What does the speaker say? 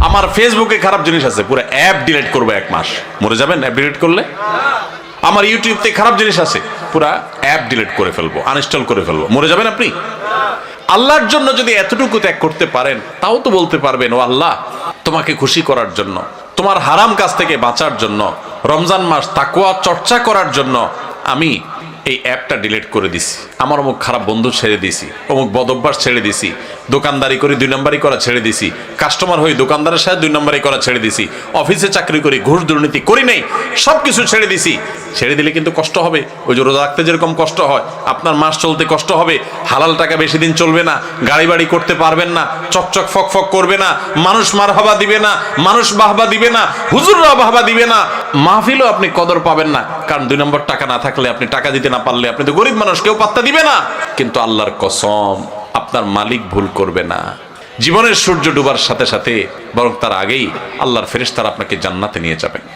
আমার ফেসবুকে খারাপ জিনিস আছে, পুরো অ্যাপ ডিলিট করবো 1 মাস। মরে যাবেন অ্যাপ ডিলিট করলে? আমার ইউটিউবতে খারাপ জিনিস আছে, পুরা অ্যাপ ডিলিট করে ফেলবো, আনইনস্টল করে ফেলবো। মরে যাবেন আপনি? আল্লাহর জন্য যদি এতটুকু ত্যাগ করতে পারেন, তাও তো বলতে পারবেন, ও আল্লাহ, তোমাকে খুশি করার জন্য, তোমার হারাম কাজ থেকে বাঁচার জন্য, রমজান মাস তাকওয়া চর্চা করার জন্য আমি এই অ্যাপটা ডিলিট করে দিছি, আমার অমুক খারাপ বন্ধু ছেড়ে দিছি, অমুক বদভ্যাস ছেড়ে দিছি, দোকানদারি করে 2 নম্বরই করা ছেড়ে দিছি, কাস্টমার হয়ে দোকানদারের সাথে 2 নম্বরই করা ছেড়ে দিছি, অফিসে চাকরি করি, ঘুষ দুর্নীতি করি নাই, সব কিছু ছেড়ে দিছি। ছেড়ে দিলে কিন্তু কষ্ট হবে, ওই যে রোজা রাখতে যেরকম কষ্ট হয়, আপনার মাস চলতে কষ্ট হবে, হালাল টাকা বেশি দিন চলবে না, গাড়ি বাড়ি করতে পারবেন না, চকচক ফক ফক করবে না, মানুষ মারহাবা দিবে না, মানুষ বাহবা দিবে না, হুজুররা বাহবা দিবে না, মাহফিলও আপনি কদর পাবেন না, কারণ 2 নম্বর টাকা না থাকলে, আপনি টাকা দিতে না পারলে, আপনি তো গরিব মানুষ, কেউ পাত্তা দিবে না। কিন্তু আল্লাহর কসম, আপনার মালিক ভুল করবে না। জীবনের সূর্য ডুবার সাথে সাথে, বরং তার আগেই আল্লাহর ফেরেশতারা আপনাকে জান্নাতে নিয়ে যাবেন।